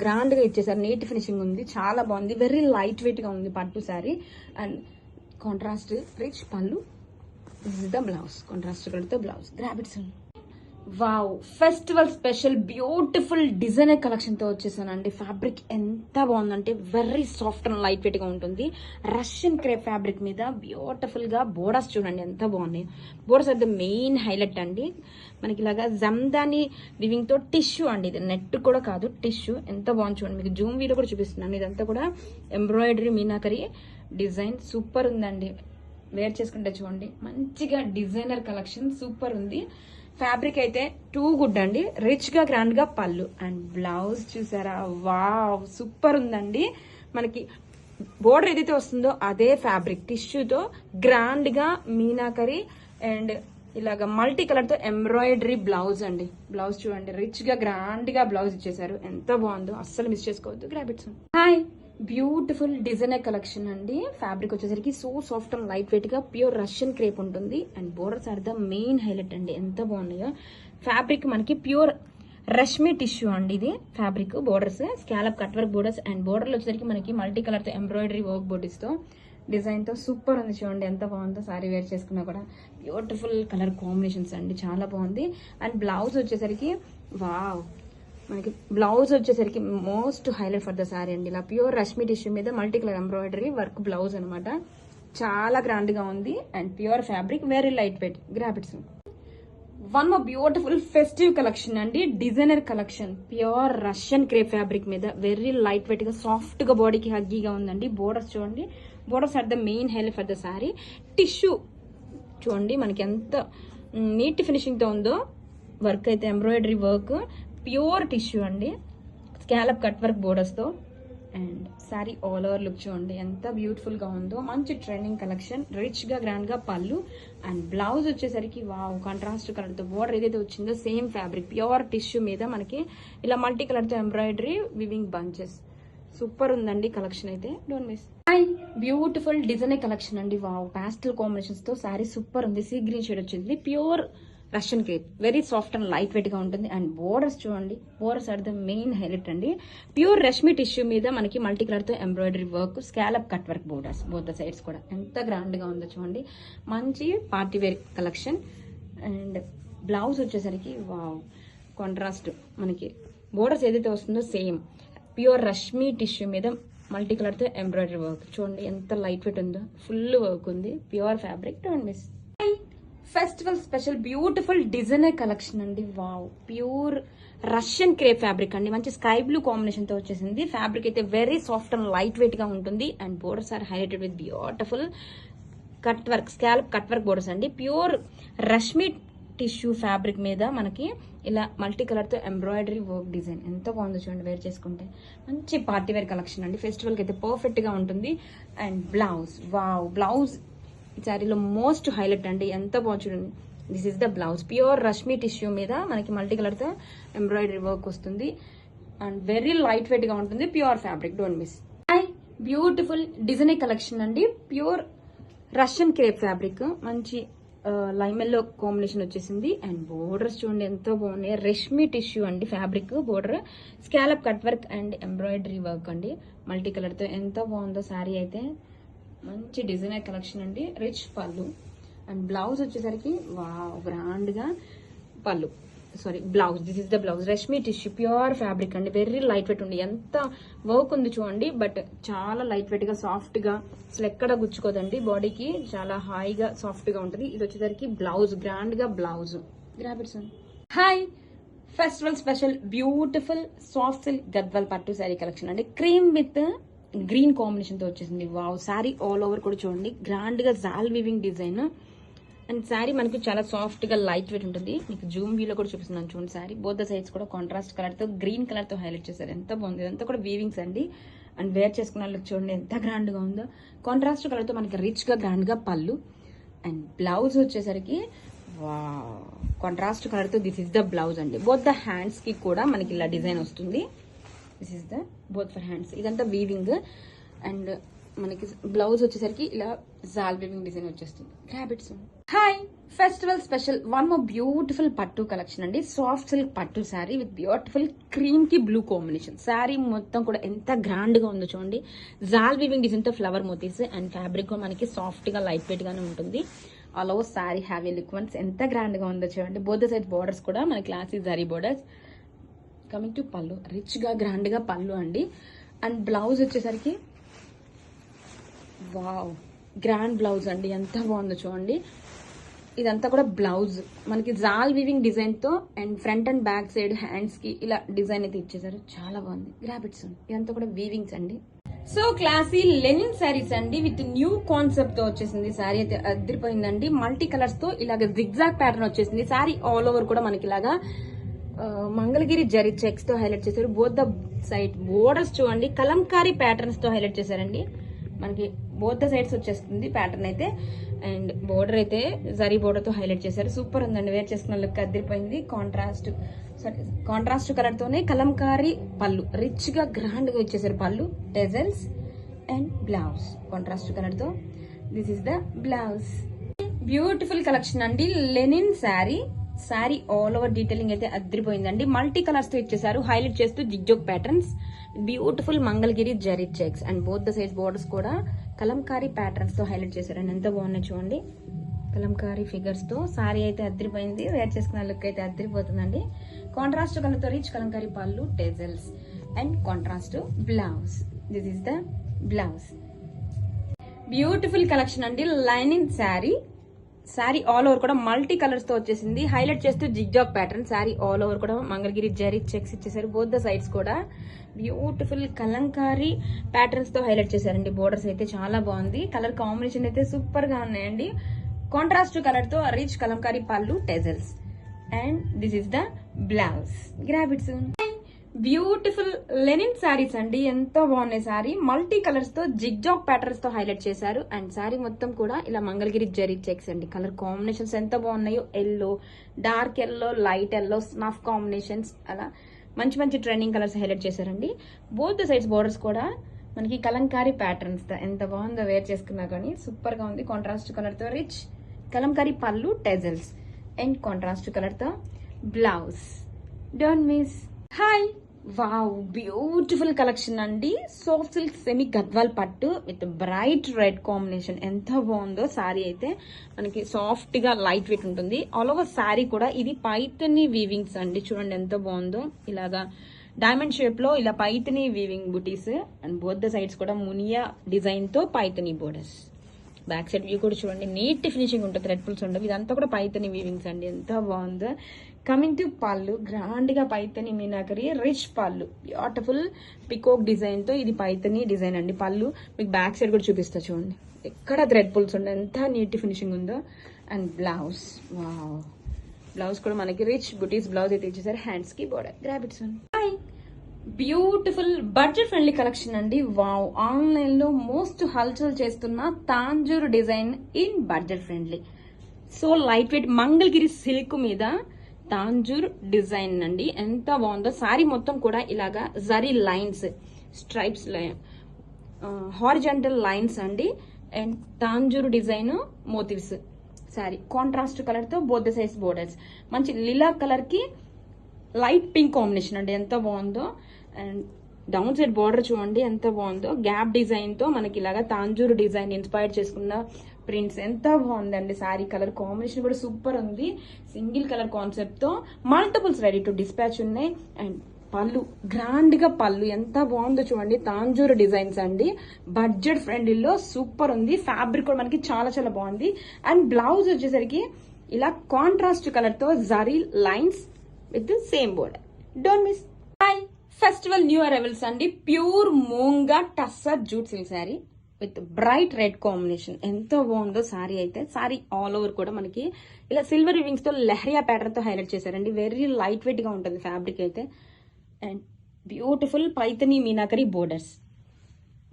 గ్రాండ్ గా ఇచ్చేసారు, నీట్ ఫినిషింగ్ ఉంది, చాలా బాగుంది. వెరీ లైట్ వెయిట్ గా ఉంది పట్టు sari. And contrast rich pallu. This is the blouse. Contrast colour తో blouse. Grab it some. Wow, festival special beautiful designer collection తో వచ్చేసానండి. ఫ్యాబ్రిక్ ఎంత బాగుందంటే very soft and light weight గా ఉంటుంది. రష్యన్ క్రేప్ ఫ్యాబ్రిక్ మీద బ్యూటిఫుల్ గా బోర్డర్స్ చూడండి ఎంత బాగున్నాయి. బోర్డర్స్ అయితే మెయిన్ హైలైట్ అండి. మనకి ఇలాగా జమ్దాని వివింగ్ తో టిష్యూ అండి, ఇది నెట్ కూడా కాదు, టిష్యూ. ఎంత బాగుంది చూడండి, మీకు జూమ్ వీడియో కూడా చూపిస్తున్నాను. ఇదంతా కూడా ఎంబ్రాయిడరీ మీనాకరీ డిజైన్, సూపర్ ఉందండి. వేర్ చేసుకుంటే చూడండి మంచిగా డిజైనర్ కలెక్షన్ సూపర్ ఉంది. ఫ్యాబ్రిక్ అయితే టూ గుడ్ అండి, రిచ్ గా గ్రాండ్ గా పళ్ళు. అండ్ బ్లౌజ్ చూసారా, వావ్ సూపర్ ఉందండి. మనకి బోర్డర్ ఏదైతే వస్తుందో అదే ఫ్యాబ్రిక్ టిష్యూతో గ్రాండ్ గా మీనాకరీ అండ్ ఇలాగా మల్టీ కలర్ తో ఎంబ్రాయిడరీ బ్లౌజ్ అండి. బ్లౌజ్ చూడండి రిచ్ గా గ్రాండ్ గా బ్లౌజ్ ఇచ్చేసారు, ఎంత బాగుందో, అస్సలు మిస్ చేసుకోవద్దు. Grab it some. Hi, beautiful designer collection అండి. ఫ్యాబ్రిక్ వచ్చేసరికి so soft and light weight గా ప్యూర్ రష్యన్ క్రేప్ ఉంటుంది. And borders are the main highlight అండి, ఎంత బాగున్నాయో. ఫ్యాబ్రిక్ మనకి ప్యూర్ రష్మీ టిష్యూ అండి ఇది fabric. Borders scallop cut work borders. And బోర్డర్లు వచ్చేసరికి మనకి మల్టీ కలర్ తో ఎంబ్రాయిడరీ వర్క్ బోర్డర్స్ తో డిజైన్ తో సూపర్ ఉంది చూడండి, ఎంత బాగుందో. సారీ వేర్ చేసుకున్నా కూడా బ్యూటిఫుల్ కలర్ కాంబినేషన్స్ అండి, చాలా బాగుంది. అండ్ బ్లౌజ్ వచ్చేసరికి వావ్, మనకి బ్లౌజ్ వచ్చేసరికి most highlight for the sari అండి. ఇలా ప్యూర్ రష్మీ టిష్యూ మీద multi colour embroidery work blouse అనమాట, చాలా గ్రాండ్ గా ఉంది. And pure fabric, very light weight. Grab it some. One more beautiful festive collection అండి, designer collection. Pure Russian crepe fabric మీద very light weight గా soft గా బాడీకి హగ్గీగా ఉందండి. బోర్డర్స్ చూడండి, borders are the main highlight for the sorry. Tissue చూడండి మనకి ఎంత నీట్ ఫినిషింగ్ తో ఉందో. వర్క్ అయితే ఎంబ్రాయిడరీ వర్క్, ప్యూర్ టిష్యూ అండి, స్కాలప్ కట్ వర్క్ బోర్డర్స్ తో. And sari all over look చూడండి ఎంత బ్యూటిఫుల్ గా ఉందో. మంచి ట్రెండింగ్ కలెక్షన్, రిచ్ గా గ్రాండ్ గా పళ్ళు. అండ్ బ్లౌజ్ వచ్చేసరికి వావ్, కాంట్రాస్ట్ కలర్ తో బోర్డర్ ఏదైతే వచ్చిందో సేమ్ ఫ్యాబ్రిక్ ప్యూర్ టిష్యూ మీద మనకి ఇలా మల్టీ కలర్ తో ఎంబ్రాయిడరీ వివింగ్ బంచెస్. సూపర్ ఉందండి కలెక్షన్ అయితే, don't miss. Hi, beautiful designer collection అండి. వావ్, పాస్టల్ కాంబినేషన్స్ తో సారీ సూపర్ ఉంది. సీ గ్రీన్ షేడ్ వచ్చింది, pure Russian crepe, very soft and light weight గా ఉంటుంది. అండ్ బోర్డర్స్ చూడండి, borders are the main highlight అండి. ప్యూర్ రష్మీ టిష్యూ మీద మనకి మల్టీ కలర్ తో embroidery work, scallop cut work borders, both the sides కూడా ఎంత గ్రాండ్ గా ఉందో చూడండి. మంచి party wear collection. And blouse వచ్చేసరికి వావ్, కాంట్రాస్ట్ మనకి బోర్డర్స్ ఏదైతే వస్తుందో సేమ్ ప్యూర్ రష్మీ టిష్యూ మీద మల్టీ కలర్ తో ఎంబ్రాయిడరీ వర్క్ చూడండి ఎంత లైట్ వెయిట్ ఉందో, ఫుల్ వర్క్ ఉంది, pure fabric. Don't miss. Festival special beautiful designer collection అండి. Wow, pure Russian crepe fabric అండి, మంచి స్కై బ్లూ కాంబినేషన్ తో వచ్చేసింది. ఫ్యాబ్రిక్ అయితే very soft and light weight గా ఉంటుంది. And borders are highlighted with beautiful cut work, scallop cut work borders అండి. Pure reshmi tissue fabric మీద మనకి ఇలా మల్టీ కలర్ తో ఎంబ్రాయిడరీ వర్క్ డిజైన్ ఎంత బాగుందో చూడండి. వేర్ చేసుకుంటే మంచి పార్టీ వేర్ కలెక్షన్ అండి. ఫెస్టివల్ కి అయితే పర్ఫెక్ట్ గా ఉంటుంది. అండ్ బ్లౌజ్, వావ్, బ్లౌజ్ ఈ శారీలో మోస్ట్ హైలైట్ అండి, ఎంత బాగుంది చూడండి. This is the blouse, pure reshmi tissue మీద మనకి మల్టీ కలర్ తో ఎంబ్రాయిడరీ వర్క్ వస్తుంది. అండ్ వెరీ లైట్ వెయిట్ గా ఉంటుంది. Pure fabric, don't miss. Beautiful design collection అండి. ప్యూర్ రష్యన్ క్రేప్ ఫ్యాబ్రిక్, మంచి లైమ్ ఎల్లో కాంబినేషన్ వచ్చేసింది. అండ్ బోర్డర్స్ చూడండి ఎంతో బాగున్నాయి. రెష్మి టిష్యూ అండి fabric, border scallop cut work and embroidery work అండి మల్టీ కలర్ తో. ఎంత బాగుందో శారీ అయితే, మంచి డిజైనర్ కలెక్షన్ అండి. రిచ్ పళ్ళు అండ్ బ్లౌజ్ వచ్చేసరికి వావ్, గ్రాండ్ గా pallu, sari blouse. This is the blouse, reshmi tissue pure fabric అండి. వెరీ లైట్ వెయిట్ ఉంది. ఎంత వర్క్ ఉంది చూడండి, బట్ చాలా లైట్ వెయిట్ గా సాఫ్ట్ గా, అసలు ఎక్కడ గుచ్చుకోదండి. బాడీకి చాలా హాయిగా సాఫ్ట్ గా ఉంటుంది. ఇది వచ్చేసరికి బ్లౌజ్, గ్రాండ్ గా blouse. Hi, festival special beautiful soft silk Gadwal పట్టు శారీ కలెక్షన్ అండి. క్రీమ్ విత్ గ్రీన్ కాంబినేషన్ తో వచ్చేసింది. వావ్, శారీ ఆల్ ఓవర్ కూడా చూడండి గ్రాండ్ గా జాల్ వీవింగ్ డిజైన్. అండ్ శారీ మనకు చాలా సాఫ్ట్ గా లైట్ వెయిట్ ఉంటుంది. మీకు జూమ్ వ్యూలో కూడా చూపిస్తున్నాను చూడండి. శారీ బోత్ ద సైడ్స్ కూడా కాంట్రాస్ట్ కలర్ తో గ్రీన్ కలర్ తో హైలైట్ చేశారు. ఎంత బాగుంది. ఇదంతా కూడా వీవింగ్స్ అండి. అండ్ వేర్ చేసుకున్న వాళ్ళకి చూడండి ఎంత గ్రాండ్ గా ఉందో. కాంట్రాస్ట్ కలర్ తో మనకి రిచ్ గా గ్రాండ్ గా పళ్ళు. అండ్ బ్లౌజ్ వచ్చేసరికి కాంట్రాస్ట్ కలర్ తో దిస్ ఇస్ ద బ్లౌజ్ అండి. బోత్ ద హ్యాండ్స్ కి కూడా మనకి ఇలా డిజైన్ వస్తుంది. This is the both for hands. ఇదంతా వీవింగ్. అండ్ మనకి బ్లౌజ్ వచ్చేసరికి ఇలా జాల్ వీవింగ్ డిజైన్ వచ్చేస్తుంది. Grab its. Hi, festival special one more beautiful పట్టు కలెక్షన్ అండి. సాఫ్ట్ సిల్క్ పట్టు శారీ విత్ బ్యూటిఫుల్ క్రీమ్ కి బ్లూ కాంబినేషన్. శారీ మొత్తం కూడా ఎంత గ్రాండ్ గా ఉందో చూడండి. జాల్ వీవింగ్ డిజైన్ తో ఫ్లవర్ మోతీస్. అండ్ ఫ్యాబ్రిక్ కూడా మనకి సాఫ్ట్ గా లైట్ వెయిట్ గానే ఉంటుంది. All over sari have a look once. ఎంత గ్రాండ్ గా ఉందో చూడండి. బోత్ సైడ్ బోర్డర్స్ కూడా మన classy zari borders. Coming to పళ్ళు, రిచ్ గా గ్రాండ్ గా పళ్ళు అండి. అండ్ బ్లౌజ్ వచ్చేసరికి వావ్, గ్రాండ్ బ్లౌజ్ అండి. ఎంత బాగుందో చూడండి. ఇదంతా కూడా బ్లౌజ్ మనకి జాల్ వీవింగ్ డిజైన్ తో and front and back side hands కి ఇలా డిజైన్ అయితే ఇచ్చేసారు. చాలా బాగుంది. గ్రాబిట్స్. ఇదంతా కూడా వీవింగ్స్ అండి. సో క్లాసీ లెనిన్ శారీస్ అండి విత్ న్యూ కాన్సెప్ట్ తో వచ్చేసింది. శారీ అయితే అదిరిపోయిందండి. మల్టీ కలర్స్ తో ఇలాగ జిగ్జాగ్ ప్యాటర్న్ వచ్చేసింది. శారీ ఆల్ ఓవర్ కూడా మనకి ఇలాగా మంగళగిరి జరీ చెక్స్ తో హైలైట్ చేశారు. బోత్ ద సైడ్ బోర్డర్స్ చూడండి కలంకారీ ప్యాటర్న్స్ తో హైలైట్ చేశారండి. మనకి బోత్ ద సైడ్స్ వచ్చేస్తుంది ప్యాటర్న్ అయితే. అండ్ బోర్డర్ అయితే జరీ బోర్డర్ తో హైలైట్ చేశారు. సూపర్ ఉందండి. వేర్ చేసుకున్న లుక్ అదిరిపోయింది. కాంట్రాస్ట్ కలర్ తోనే కలంకారీ పళ్ళు, రిచ్ గా గ్రాండ్ గా ఇచ్చేసారు pallu. Tassels and blouse contrast colour తో. This is the blouse. Beautiful collection అండి. Linen sari. Sari all over detailing అయితే అదిరిపోయిందండి. మల్టీ కలర్స్ తో ఇచ్చేసారు హైలైట్ చేస్తూ zigzag patterns. Beautiful Mangalagiri zari checks. And both the sides borders కూడా కలంకారీ ప్యాటర్న్స్ తో హైలైట్ చేశారండి. ఎంత బాగున్నాయి చూడండి. కలంకారీ ఫిగర్స్ తో శారీ అయితే అదిరిపోయింది. వేర్ చేసుకున్న లుక్ అయితే అదిరిపోతుందండి. కాంట్రాస్ట్ కలర్ తో rich Kalamkari pallu, tassels and contrast blouse. This is the blouse. Beautiful collection అండి. Linen sari. Sari all over కూడా మల్టీ కలర్స్ తో వచ్చేసింది. హైలైట్ చేస్తూ zigzag pattern. Sari all over కూడా మంగళగిరి జరీ చెక్స్ ఇచ్చేసారు. బోత్ ద సైడ్స్ కూడా బ్యూటిఫుల్ కలంకారీ ప్యాటర్న్స్ తో హైలైట్ చేశారండి. బోర్డర్స్ అయితే చాలా బాగుంది. కలర్ కాంబినేషన్ అయితే సూపర్ గా ఉన్నాయండి. కాంట్రాస్ట్ కలర్ తో rich Kalamkari pallu, tassels and this is the blouse. Grab its. Beautiful linen saris అండి. ఎంతో బాగున్నాయి శారీ. మల్టీ కలర్స్ తో జిగ్జాగ్ ప్యాటర్న్స్ తో హైలైట్ చేశారు. అండ్ శారీ మొత్తం కూడా ఇలా మంగళగిరి జరీ చెక్స్ అండి. కలర్ కాంబినేషన్స్ ఎంత బాగున్నాయో. Yellow, dark yellow, light yellow, snuff combinations, అలా మంచి మంచి ట్రెండింగ్ కలర్స్ హైలైట్ చేశారండి. బోత్ ద సైడ్స్ బోర్డర్స్ కూడా మనకి కలంకారీ ప్యాటర్న్స్ తో ఎంత బాగుందో. వేర్ చేసుకున్నా కానీ సూపర్ గా ఉంది. కాంట్రాస్ట్ కలర్ తో rich Kalamkari pallu, tassels and contrast colour తో blouse. Don't miss. Hi, wow, beautiful collection అండి. సాఫ్ట్ సిల్క్ సెమీ గద్వాల్ పట్టు విత్ బ్రైట్ రెడ్ కాంబినేషన్. ఎంత బాగుందో శారీ అయితే. మనకి సాఫ్ట్ గా లైట్ వెయిట్ ఉంటుంది. ఆల్ ఓవర్ శారీ కూడా ఇది పైథనీ వీవింగ్స్ అండి. చూడండి ఎంత బాగుందో. ఇలాగా డైమండ్ షేప్ లో ఇలా Paithani weaving buttis. And both the sides కూడా మునియా డిజైన్ తో Paithani borders. Back side view కూడా చూడండి, నీట్ ఫినిషింగ్ ఉంటుంది, థ్రెడ్ పుల్స్ ఉండవు. ఇదంతా కూడా పైతని వీవింగ్స్ అండి, ఎంత బాగుందో. కమింగ్ టు పళ్ళు, గ్రాండ్ గా పైతని మీనాకరి రిచ్ పళ్ళు, బ్యూటిఫుల్ పికోక్ డిజైన్ తో. ఇది పైతని డిజైన్ అండి. పళ్ళు మీకు బ్యాక్ సైడ్ కూడా చూపిస్తా చూడండి, ఎక్కడ థ్రెడ్ పుల్స్ ఉండవు, ఎంత నీట్ ఫినిషింగ్ ఉందో. అండ్ బ్లౌజ్, వావ్, బ్లౌజ్ కూడా మనకి రిచ్ బుటీస్ బ్లౌజ్ అయితే ఇచ్చేసారు. హ్యాండ్స్ కి border, grab it soon. Beautiful budget friendly collection అండి. వావ్, ఆన్లైన్ లో మోస్ట్ హల్చల్ చేస్తున్న Tanjore design in budget friendly. So light wait Mangalagiri silk మీద తాంజూర్ డిజైన్ అండి, ఎంత బాగుందో. సారీ మొత్తం కూడా ఇలాగా zari lines, stripes, horizontal lines అండి. And Tanjore design motifs. Sari contrast colour తో బోత్ సైజ్ బోర్డర్స్, మంచి లిలా కలర్ కి లైట్ పింక్ కాంబినేషన్ అండి, ఎంత బాగుందో. అండ్ డౌన్ సైడ్ బార్డర్ చూడండి ఎంత బాగుందో, గ్యాప్ డిజైన్ తో మనకి ఇలాగా తాంజూర్ డిజైన్ ఇన్స్పైర్ చేసుకున్న ప్రింట్స్, ఎంత బాగుందండి. సారీ కలర్ కాంబినేషన్ కూడా సూపర్ ఉంది. సింగిల్ కలర్ కాన్సెప్ట్ తో మల్టిపుల్స్ రెడీ టు డిస్పాచ్ ఉన్నాయి. అండ్ పళ్ళు, గ్రాండ్ గా పళ్ళు ఎంత బాగుందో చూడండి. తాంజూర్ డిజైన్స్ అండి, బడ్జెట్ ఫ్రెండ్లీలో సూపర్ ఉంది. ఫ్యాబ్రిక్ కూడా మనకి చాలా చాలా బాగుంది. అండ్ బ్లౌజ్ వచ్చేసరికి ఇలా కాంట్రాస్ట్ కలర్ తో zari lines with same border, don't miss. Hi, festival new arrivals అండి. Pure moonga tussar jute silk sari with bright red combination, ఎంత బాగుందో సారీ అయితే. సారీ ఆల్ ఓవర్ కూడా మనకి ఇలా సిల్వర్ వివింగ్స్ తో లెహరియా ప్యాటర్న్ తో హైలైట్ చేశారండి. వెరీ లైట్ వెయిట్ గా ఉంటుంది ఫ్యాబ్రిక్ అయితే. And beautiful Paithani meenakari borders,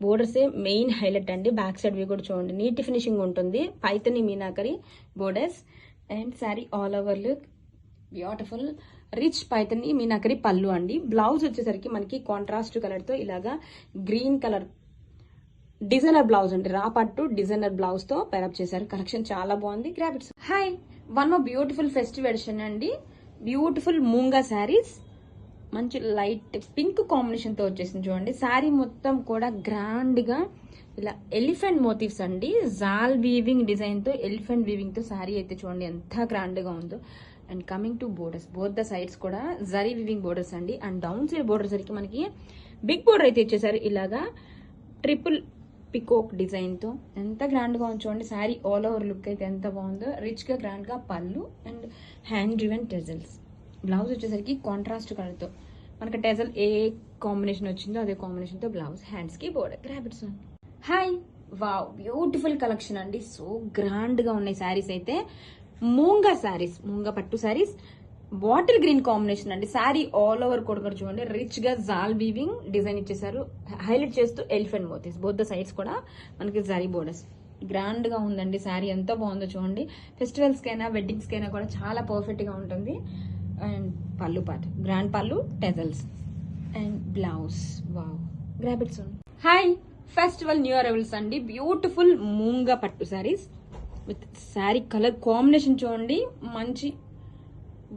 బోర్డర్సే మెయిన్ హైలైట్ అండి. బ్యాక్ సైడ్ వ్యూ కూడా చూడండి, నీట్ ఫినిషింగ్ ఉంటుంది. Paithani meenakari borders. And sari all over look beautiful rich Paithani meenakari pallu అండి. బ్లౌజ్ వచ్చేసరికి మనకి కాంట్రాస్ట్ కలర్ తో ఇలాగా గ్రీన్ కలర్ డిజైనర్ బ్లౌజ్ అండి, రా పట్టు డిజైనర్ బ్లౌజ్ తో పేరప్ చేశారు. కలెక్షన్ చాలా బాగుంది. Grab it. Hi, one more beautiful festive edition అండి. బ్యూటిఫుల్ మూంగా శారీస్, మంచి లైట్ పింక్ కాంబినేషన్ తో వచ్చేసింది చూడండి. శారీ మొత్తం కూడా గ్రాండ్ గా ఇలా ఎలిఫెంట్ మోటివ్స్ అండి, జాల్ వీవింగ్ డిజైన్ తో, ఎలిఫెంట్ వీవింగ్ తో శారీ అయితే చూడండి ఎంత గ్రాండ్ గా ఉందో. And coming to borders, both the sides కూడా జరీ వీవింగ్ బోర్డర్స్ అండి. అండ్ డౌన్ సైడ్ బోర్డర్ సరికి మనకి బిగ్ బోర్డర్ అయితే ఇచ్చేసారు, ఇలాగా ట్రిపుల్ పికోక్ డిజైన్ తో, ఎంత గ్రాండ్ గా ఉంచండి. శారీ ఆల్ ఓవర్ లుక్ అయితే ఎంత బాగుందో. రిచ్ గా గ్రాండ్ గా pallu and hand driven tassels. Blouse వచ్చేసరికి కాంట్రాస్ట్ కలర్ తో మనకి టెజల్ ఏ కాంబినేషన్ వచ్చిందో అదే కాంబినేషన్ తో బ్లౌజ్, హ్యాండ్స్ కి border. Grab it soon. Hi, wow, beautiful collection అండి. సో గ్రాండ్ గా ఉన్నాయి శారీస్ అయితే. మూంగా శారీస్, మూంగా పట్టు శారీస్, బాటిల్ గ్రీన్ కాంబినేషన్ అండి. శారీ ఆల్ ఓవర్ కూడా చూడండి, రిచ్ గా జాల్ వీవింగ్ డిజైన్ ఇచ్చేసారు, హైలైట్ చేస్తూ elephant motifs. Both the sides కూడా మనకి జరీ బోర్డర్స్. గ్రాండ్ గా ఉందండి శారీ, ఎంత బాగుందో చూడండి. ఫెస్టివల్స్ కైనా వెడ్డింగ్స్ కైనా కూడా చాలా పర్ఫెక్ట్ గా ఉంటుంది. అండ్ పళ్ళు పార్ట్, గ్రాండ్ పళ్ళు, tassels and blouse. Wow, grab it soon. Hi, festival new arrivals అండి. బ్యూటిఫుల్ మూంగా పట్టు saris with sari colour combination చూడండి, మంచి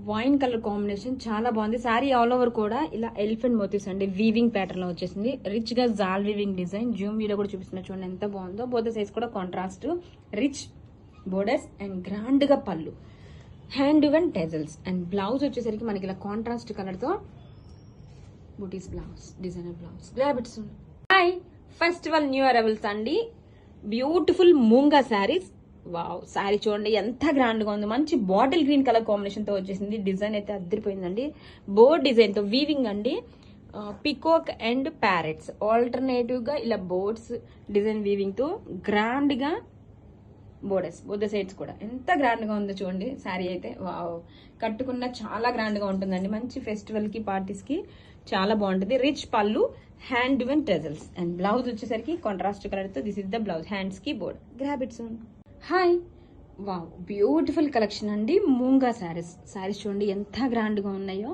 వైన్ కలర్ కాంబినేషన్, చాలా బాగుంది. శారీ ఆల్ ఓవర్ కూడా ఇలా ఎలిఫెంట్ మోటివ్స్ అండి, వీవింగ్ ప్యాటర్న్ లో వచ్చేసింది. రిచ్ గా జాల్ వీవింగ్ డిజైన్, జూమ్ వీడియో కూడా చూపిస్తున్నా చూడండి ఎంత బాగుందో. బోత్ సైజ్ కూడా contrast, rich borders and grand గా pallu, hand and tassels. And blouse వచ్చేసరికి మనకి ఇలా కాంట్రాస్ట్ కలర్ తో butis blouse, designer blouse. Grab it soon. Hi, festival new arrivals అండి. బ్యూటిఫుల్ మూంగా శారీస్. వావ్, శారీ చూడండి ఎంత గ్రాండ్ గా ఉంది. మంచి బాటిల్ గ్రీన్ కలర్ కాంబినేషన్ తో వచ్చేసింది. డిజైన్ అయితే అద్దరిపోయిందండి. బోర్డ్ డిజైన్ తో వీవింగ్ అండి, పికోక్ అండ్ ప్యారెట్స్ ఆల్టర్నేటివ్ గా ఇలా బోర్డ్స్ డిజైన్ వీవింగ్ తో గ్రాండ్ గా బోర్డర్స్, బోత్ సైడ్స్ కూడా ఎంత గ్రాండ్ గా ఉందో చూడండి. శారీ అయితే వావ్, కట్టుకున్న చాలా గ్రాండ్ గా ఉంటుందండి. మంచి ఫెస్టివల్ కి పార్టీస్ కి చాలా బాగుంటుంది. Rich pallu, hand and tassels. And blouse వచ్చేసరికి కాంట్రాస్ట్ కలర్ తో, this is the blouse, hands కి border. Grab it soon. Hi, wow, beautiful collection అండి. మూంగా శారీస్. శారీస్ చూడండి ఎంత గ్రాండ్ గా ఉన్నాయో.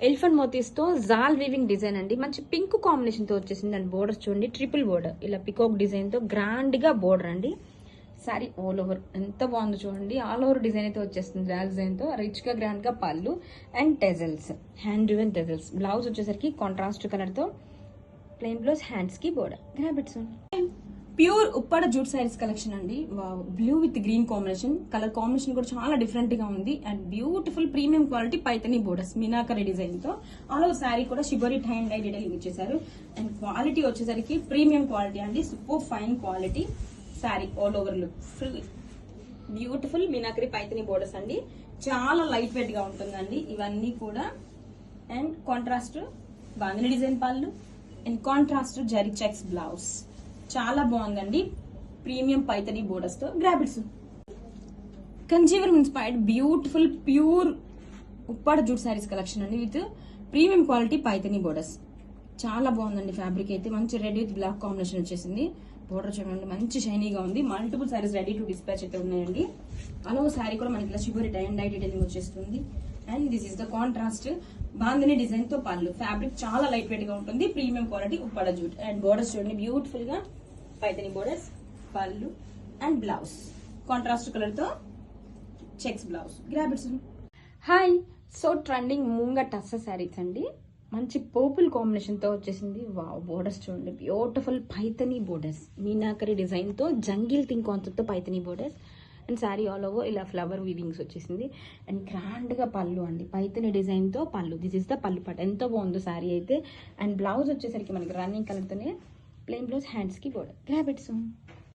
ఎలిఫెంట్ మోతీస్ తో జాల్ వీవింగ్ డిజైన్ అండి, మంచి పింక్ కాంబినేషన్ తో వచ్చేసింది. అండ్ బోర్డర్స్ చూడండి, ట్రిపుల్ బోర్డర్, ఇలా పికాక్ డిజైన్ తో గ్రాండ్ గా బోర్డర్ అండి. శారీ ఆల్ ఓవర్ ఎంత బాగుందో చూడండి. ఆల్ ఓవర్ డిజైన్ అయితే వచ్చేస్తుంది, జాల్ డిజైన్ తో. రిచ్ గా గ్రాండ్ గా pallu and tassels, hand driven tassels. Blouse వచ్చేసరికి కాంట్రాస్ట్ కలర్ తో ప్లెయిన్ బ్లౌజ్, హ్యాండ్స్ కి border. Grab it soon. Pure Uppada jute saris collection అండి. Blue with green combination, colour combination కూడా చాలా డిఫరెంట్ గా ఉంది. And beautiful premium quality Paithani borders, meenakari design తో. All over sari కూడా shibori tie and dye detailing ఇచ్చేసారు. అండ్ క్వాలిటీ వచ్చేసరికి ప్రీమియం క్వాలిటీ అండి, super fine quality. Sari all over look full beautiful meenakari Paithani borders అండి. చాలా లైట్ వెయిట్ గా ఉంటుందండి ఇవన్నీ కూడా. అండ్ కాంట్రాస్ట్ బాందిని డిజైన్ పళ్ళు and contrast zari checks blouse. చాలా బాగుందండి ప్రీమియం పైతని బోర్డర్స్ తో. గ్రాబిట్స్ Kanjeevaram inspired beautiful pure Uppada jute saris collection అండి with premium quality Paithani borders. చాలా బాగుందండి ఫ్యాబ్రిక్ అయితే. మంచి రెడ్ విత్ బ్లాక్ కాంబినేషన్ వచ్చేసింది. బోర్డర్ చూడండి మంచి షైనీగా ఉంది. Multiple saris ready to dispatch అయితే ఉన్నాయండి. అలా శారీ కూడా మనకి ఇలా shibori tie and dye detailing వచ్చేస్తుంది. And this is the contrast bandhani design తో పళ్ళు. ఫ్యాబ్రిక్ చాలా లైట్ వెయిట్ గా ఉంటుంది. Premium quality Uppada jute. And borders చూడండి బ్యూటిఫుల్ గా పైతని బోర్డర్స్, పళ్ళు అండ్ బ్లౌజ్ కాంట్రాస్ట్ కలర్ తో checks blouse. గ్రాబిట్స్. Hi, so trending moonga tussar saris అండి. మంచి పర్పుల్ కాంబినేషన్ తో వచ్చేసింది. వావ్, బోర్డర్స్ చూడండి beautiful Paithani borders, meenakari design తో జంగిల్ థింగ్ కాన్సెప్ట్ తో Paithani borders. And sari all over ఇలా ఫ్లవర్ వీవింగ్స్ వచ్చేసింది. అండ్ గ్రాండ్ గా పళ్ళు అండి, పైతని డిజైన్ తో పళ్ళు. దిస్ ఇస్ ద పళ్ళు పాట. ఎంతో బాగుందో శారీ అయితే. అండ్ బ్లౌజ్ వచ్చేసరికి మనకి రన్నింగ్ కలర్ తోనే ప్లెయిన్ బ్లౌజ్, హ్యాండ్స్ కి బోర్డర్. గ్రాబిట్స్.